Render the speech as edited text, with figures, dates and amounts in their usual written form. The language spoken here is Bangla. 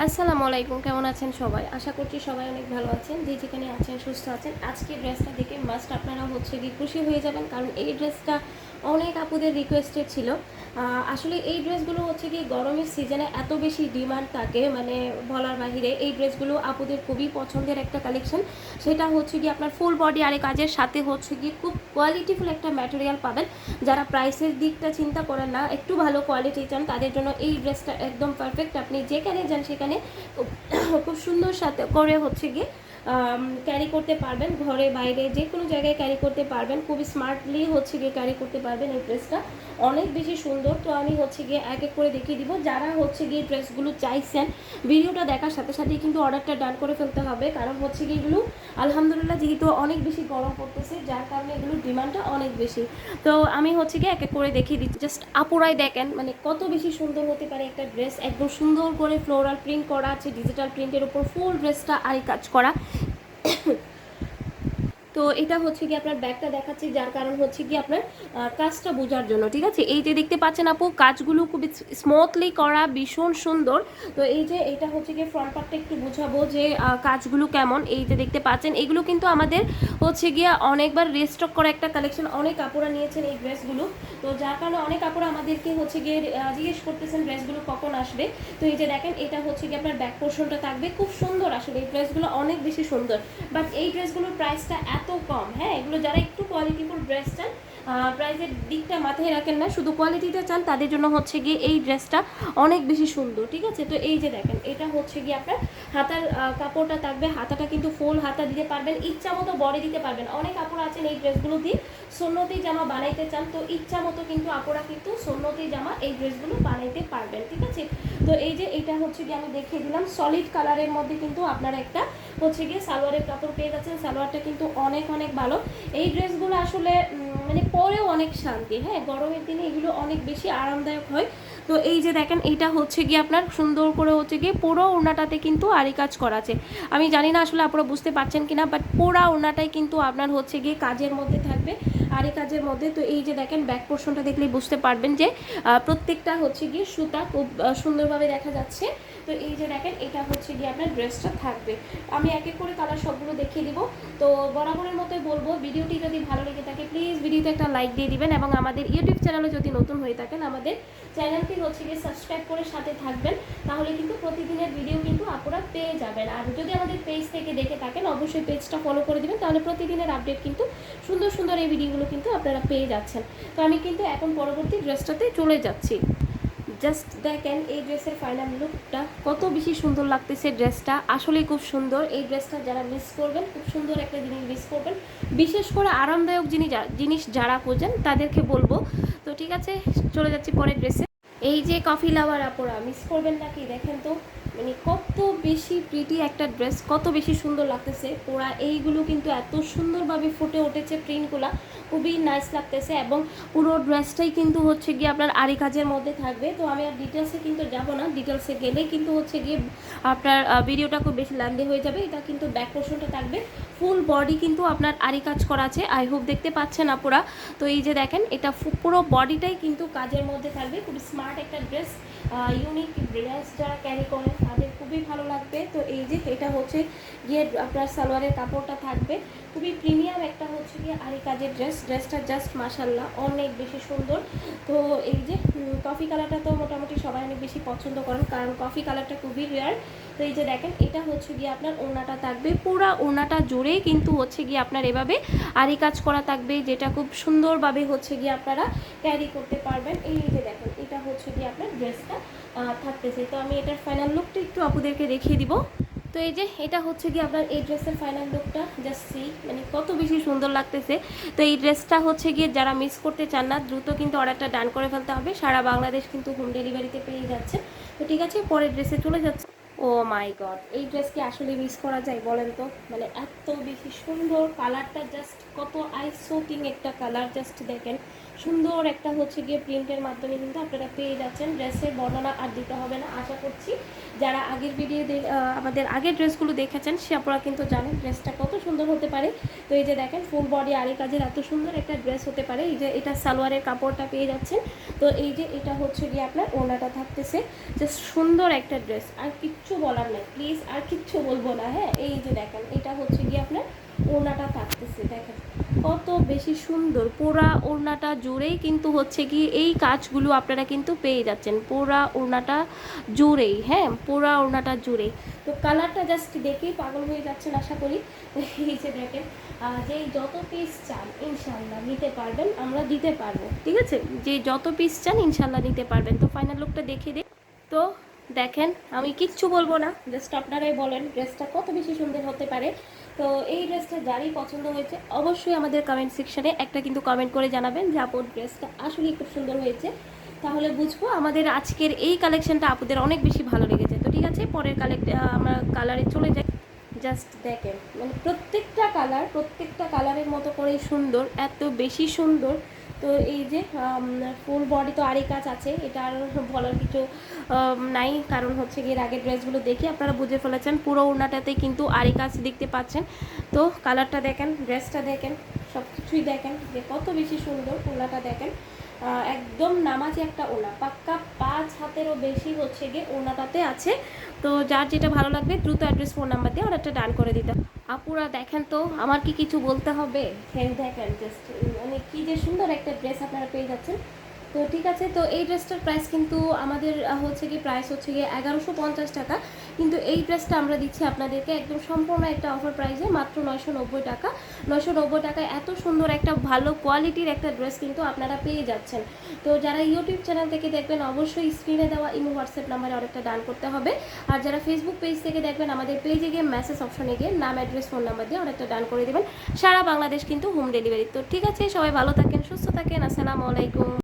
আসসালামু আলাইকুম, কেমন আছেন সবাই? আশা করছি সবাই অনেক ভালো আছেন, যে যেখানে আছেন সুস্থ আছেন। আজকে ড্রেসটা দেখে মাস্ট আপনারা হচ্ছে কি খুশি হয়ে যাবেন, কারণ এই ড্রেসটা অনেক আপুদের রিকোয়েস্টেড ছিল। আসলে এই ড্রেসগুলো হচ্ছে কি গরমের সিজনে এত বেশি ডিমান্ড থাকে, মানে বলার বাহিরে। এই ড্রেসগুলো আপুদের খুবই পছন্দের একটা কালেকশন। সেটা হচ্ছে কি আপনার ফুল বডি আরে কাজের সাথে হচ্ছে কি খুব কোয়ালিটিফুল একটা ম্যাটেরিয়াল পাবেন। যারা প্রাইসের দিকটা চিন্তা করেন না, একটু ভালো কোয়ালিটি চান, তাদের জন্য এই ড্রেসটা একদম পারফেক্ট। আপনি যেখানে যান সেখানে খুব সুন্দর সাথে করে হচ্ছে গিয়ে ক্যারি করতে পারবেন, ঘরে বাইরে যে কোনো জায়গায় ক্যারি করতে পারবেন, খুবই স্মার্টলি হচ্ছে গিয়ে ক্যারি করতে পারবেন। এই ড্রেসটা অনেক বেশি সুন্দর। তো আমি হচ্ছে গিয়ে এক এক করে দেখিয়ে দিব। যারা হচ্ছে গিয়ে ড্রেসগুলো চাইছেন, ভিডিওটা দেখার সাথে সাথেই কিন্তু অর্ডারটা ডান করে ফেলতে হবে, কারণ হচ্ছে গিয়ে এগুলো আলহামদুলিল্লাহ যেহেতু অনেক বেশি গরম পড়তেছে, যার কারণে এগুলোর ডিমান্ডটা অনেক বেশি। তো আমি হচ্ছে গিয়ে এক এক করে দেখিয়ে দিচ্ছি। জাস্ট আপুরাই দেখেন মানে কত বেশি সুন্দর হতে পারে একটা ড্রেস। একদম সুন্দর করে ফ্লোরাল প্রিন্ট করা আছে, ডিজিটাল প্রিন্টের উপর ফুল ড্রেসটা আরি কাজ করা। তো এটা হচ্ছে কি আপনার ব্যাগটা দেখাচ্ছি, যার কারণ হচ্ছে কি আপনার কাজটা বোঝার জন্য, ঠিক আছে? এই যে দেখতে পাচ্ছেন আপু, কাজগুলো খুবই স্মুথলি করা, ভীষণ সুন্দর। তো এই যে এটা হচ্ছে কি ফ্রন্ট পার্টটা একটু বুঝাবো যে কাজগুলো কেমন। এই যে দেখতে পাচ্ছেন, এগুলো কিন্তু আমাদের হচ্ছে গিয়ে অনেকবার রিস্টক করা একটা কালেকশন। অনেক কাপড়া নিয়েছেন এই ড্রেসগুলো, তো যার কারণে অনেক কাপড় আমাদেরকে হচ্ছে গিয়ে জিজ্ঞেস করতেছেন ড্রেসগুলো কখন আসবে। তো এই যে দেখেন, এটা হচ্ছে কি আপনার ব্যাক পোর্শনটা থাকবে খুব সুন্দর। আসলে এই ড্রেসগুলো অনেক বেশি সুন্দর, বাট এই ড্রেসগুলোর প্রাইসটা এত কম। হ্যাঁ, এগুলো যারা একটু কোয়ালিটিফুল ড্রেস চান, প্রাইসের দিকটা মাথায় রাখেন না, শুধু কোয়ালিটিটা চান, তাদের জন্য হচ্ছে গিয়ে এই ড্রেসটা অনেক বেশি সুন্দর, ঠিক আছে? তো এই যে দেখেন, এটা হচ্ছে গিয়ে আপনার হাতার কাপড়টা থাকবে। হাতাটা কিন্তু ফুল হাতা দিতে পারবেন, ইচ্ছা মতো বডি দিতে পারবেন। অনেক কাপড় আছেন এই ড্রেসগুলো দিয়ে সুন্নতি জামা বানাইতে চান, তো ইচ্ছা মতো কিন্তু আপুরা কিন্তু সুন্নতি জামা এই ড্রেসগুলো বানাইতে পারবেন, ঠিক আছে? তো এই যে এটা হচ্ছে গিয়ে আমি দেখিয়ে দিলাম সলিড কালারের মধ্যে, কিন্তু আপনারা একটা হচ্ছে গিয়ে সালোয়ারের কাপড় পেয়ে যাচ্ছেন। সালোয়ারটা কিন্তু অনেক অনেক ভালো। এই ড্রেসগুলো আসলে মানে পরেও অনেক শান্তি। হ্যাঁ, গরমের দিনে এগুলো অনেক বেশি আরামদায়ক হয়। তো এই যে দেখেন, এটা হচ্ছে গিয়ে আপনার সুন্দর করে হচ্ছে গিয়ে পুরো ওড়নাটাতে কিন্তু আরি কাজ করা আছে। আমি জানি না আসলে আপনারা বুঝতে পারছেন কিনা, বাট পুরো ওড়নাটাই কিন্তু আপনার হচ্ছে গিয়ে কাজের মধ্যে থাকবে, আরি কাজের মধ্যে। তো এই যে দেখেন, ব্যাক পোর্শনটা দেখলেই বুঝতে পারবেন যে প্রত্যেকটা হচ্ছে গিয়ে সুতা খুব সুন্দরভাবে দেখা যাচ্ছে। তো এই যে দেখেন, এটা হচ্ছে গিয়ে আপনার ড্রেসটা থাকবে। আমি এক এক করে কালার সবগুলো দেখিয়ে দিব। তো বরাবরের মতোই বলবো, ভিডিওটি যদি ভালো লেগে থাকে প্লিজ ভিডিওতে একটা লাইক দিয়ে দিবেন, এবং আমাদের ইউটিউব চ্যানেলে যদি নতুন হয়ে থাকেন আমাদের চ্যানেলটি হচ্ছে গিয়ে সাবস্ক্রাইব করে সাথে থাকবেন, তাহলে কিন্তু প্রতিদিনের ভিডিও কিন্তু আপনারা পেয়ে যাবেন। আর যদি আমাদের পেজ থেকে দেখে থাকেন, অবশ্যই পেজটা ফলো করে দিবেন, তাহলে প্রতিদিনের আপডেট কিন্তু সুন্দর সুন্দর এই ভিডিওগুলো কিন্তু আপনারা পেয়ে যাচ্ছেন। তো আমি কিন্তু এখন পরবর্তী ড্রেসটাতে চলে যাচ্ছি। জাস্ট দেখেন এই ড্রেসের ফাইনাল লুকটা কত বেশি সুন্দর লাগতেছে। ড্রেসটা আসলেই খুব সুন্দর। এই ড্রেসটা যারা মিস করবেন, খুব সুন্দর একটা জিনিস মিস করবেন, বিশেষ করে আরামদায়ক জিনিস যারা খোঁজেন তাদেরকে বলবো। তো ঠিক আছে, চলে যাচ্ছি পরের ড্রেসে। এই যে কফি লাভার আপুরা মিস করবেন নাকি, দেখেন তো মানে কত বেশি প্রিটি একটা ড্রেস, কত বেশি সুন্দর লাগতেছে। ওরা এইগুলো কিন্তু এত সুন্দরভাবে ফুটে উঠেছে, প্রিন্টগুলো খুবই নাইস লাগতেছে, এবং পুরো ড্রেসটাই কিন্তু হচ্ছে গিয়ে আপনার আরি কাজের মধ্যে থাকবে। তো আমি আর ডিটেলসে কিন্তু যাব না, ডিটেলসে গেলেই কিন্তু হচ্ছে গিয়ে আপনার ভিডিওটা খুব বেশি লেন্দি হয়ে যাবে। এটা কিন্তু ব্যাক পোর্শনটা থাকবে, ফুল বডি কিন্তু আপনার আরি কাজ করা আছে। আই হোপ দেখতে পাচ্ছেন আপুরা। তো এই যে দেখেন, এটা পুরো বডিটাই কিন্তু কাজের মধ্যে থাকবে। খুব স্মার্ট একটা ড্রেস, ইউনিক ড্রেস যারা ক্যারি করেন তাদের খুবই ভালো লাগবে। তো এই যে এটা হচ্ছে গিয়ে আপনার সালোয়ারের কাপড়টা থাকবে, খুবই প্রিমিয়াম একটা হচ্ছে গিয়ে আরি কাজের ড্রেস। ড্রেসটা জাস্ট মাশাল্লাহ অনেক বেশি সুন্দর। তো এই যে কফি কালারটা তো মোটামুটি সবাই অনেক বেশি পছন্দ করেন, কারণ কফি কালারটা খুবই রেয়ার। তো এই যে দেখেন, এটা হচ্ছে গিয়ে আপনার ওড়নাটা থাকবে, পুরা ওড়নাটা জুড়েই কিন্তু হচ্ছে গিয়ে আপনার এভাবে আরি কাজ করা থাকবে, যেটা খুব সুন্দরভাবে হচ্ছে গিয়ে আপনারা ক্যারি করতে পারবেন। এই যে দেখেন, এটা হচ্ছে গিয়ে আপনার ড্রেসটা থাকতেছে। তো আমি এটার ফাইনাল লুকটা একটু আপনাদেরকে দেখিয়ে দিব। তো এই যে এটা হচ্ছে কি আপনার এই ড্রেসের ফাইনাল লুকটা, জাস্ট সি মানে কত বেশি সুন্দর লাগতেছে। তো এই ড্রেসটা হচ্ছে গিয়ে যারা মিস করতে চান না, দ্রুত কিন্তু অর্ডারটা ডান করে ফেলতে হবে। সারা বাংলাদেশ কিন্তু হোম ডেলিভারিতে পেয়ে যাচ্ছে। তো ঠিক আছে, পরের ড্রেসে চলে যাচ্ছে। ও মাই গড, এই ড্রেস কি আসলে মিস করা যায় বলেন তো? মানে এত বেশি সুন্দর কালারটা, জাস্ট কত আই সোকিং একটা কালার, জাস্ট দেখেন সুন্দর একটা হচ্ছে গিয়ে প্রিন্টের মাধ্যমে কিন্তু আপনারা পেয়ে যাচ্ছেন। ড্রেসের বর্ণনা আর দিতে হবে না আশা করছি। যারা আগের ভিডিও আমাদের আগের ড্রেসগুলো দেখেছেন সে আপনারা কিন্তু জানেন ড্রেসটা কত সুন্দর হতে পারে। তো এই যে দেখেন ফুল বডি আরি কাজের এত সুন্দর একটা ড্রেস হতে পারে। এই যে এটা সালোয়ারের কাপড়টা পেয়ে যাচ্ছেন। তো এই যে এটা হচ্ছে গিয়ে আপনার ওড়নাটা থাকতেছে, জাস্ট সুন্দর একটা ড্রেস, আর কিচ্ছু বলার নেই প্লিজ, আর কিচ্ছু বলবো না। হ্যাঁ এই যে দেখেন এটা হচ্ছে গিয়ে আপনার ওড়নাটা থাকতেছে, দেখেন কত বেশি সুন্দর। পোড়া ওড়নাটা জুড়েই কিন্তু হচ্ছে কি এই কাজগুলো আপনারা কিন্তু পেয়ে যাচ্ছেন, পোড়া ওড়নাটা জুড়েই। হ্যাঁ পোড়া ওড়নাটা জুড়েই। তো কালারটা জাস্ট দেখেই পাগল হয়ে যাচ্ছেন আশা করি। এই যে দেখেন যে যত পিস চান ইনশাল্লাহ নিতে পারবেন, আমরা দিতে পারবো, ঠিক আছে? যে যত পিস চান ইনশাল্লাহ নিতে পারবেন। তো ফাইনাল লুকটা দেখে দিই। তো দেখেন আমি কিচ্ছু বলবো না, জাস্ট আপনারাই বলেন ড্রেসটা কত বেশি সুন্দর হতে পারে। তো এই ড্রেসটা যারই পছন্দ হয়েছে অবশ্যই আমাদের কমেন্ট সেকশনে একটা কিন্তু কমেন্ট করে জানাবেন যে আপুর ড্রেসটা আসলেই খুব সুন্দর হয়েছে, তাহলে বুঝবো আমাদের আজকের এই কালেকশনটা আপুদের অনেক বেশি ভালো লেগেছে। তো ঠিক আছে, পরের আমরা কালারে চলে যাই। জাস্ট দেখেন মানে প্রত্যেকটা কালারের মতো করেই সুন্দর, এত বেশি সুন্দর। তো এই যে ফুল বডি তো আরই কাজ আছে, এটা আর বলার কিছু নাই, কারণ হচ্ছে গিয়ে আগের ড্রেসগুলো দেখে আপনারা বুঝে ফেলেছেন পুরো ওড়নাটাতে কিন্তু আরই কাজ দেখতে পাচ্ছেন। তো কালারটা দেখেন, ড্রেসটা দেখেন, সব কিছুই দেখেন যে কত বেশি সুন্দর। ওড়নাটা দেখেন একদম নামাজি একটা ওড়না, পাক্কা 5 হাতেরও বেশি হচ্ছে গিয়ে ওড়নাটাতে আছে। তো যার যেটা ভালো লাগবে দ্রুত অ্যাড্রেস ফোন নাম্বার দিয়ে অর্ডারটা ডান করে দিতে। আপুরা দেখেন তো আমার কি কিছু বলতে হবে? হ্যাঁ দেখেন জাস্ট মানে কি যে সুন্দর একটা ড্রেস আপনারা পেয়ে যাচ্ছেন। তো ঠিক আছে, তো এই ড্রেসটার প্রাইস কিন্তু আমাদের হচ্ছে গিয়ে প্রাইস হচ্ছে গিয়ে 1150 টাকা, কিন্তু এই ড্রেসটা আমরা দিচ্ছি আপনাদেরকে একদম সম্পূর্ণ একটা অফার প্রাইসে মাত্র 990 টাকা। 990 টাকায় এত সুন্দর একটা ভালো কোয়ালিটির একটা ড্রেস কিন্তু আপনারা পেয়ে যাচ্ছেন। তো যারা ইউটিউব চ্যানেল থেকে দেখবেন অবশ্যই স্ক্রিনে দেওয়া ইমো হোয়াটসঅ্যাপ নাম্বারে অর্ডারটা ডান করতে হবে। আর যারা ফেসবুক পেজ থেকে দেখবেন আমাদের পেজে গিয়ে মেসেজ অপশনে গিয়ে নাম অ্যাড্রেস ফোন নাম্বার দিয়ে অর্ডারটা ডান করে দেবেন। সারা বাংলাদেশ কিন্তু হোম ডেলিভারি। তো ঠিক আছে, সবাই ভালো থাকেন, সুস্থ থাকেন, আসসালামু আলাইকুম।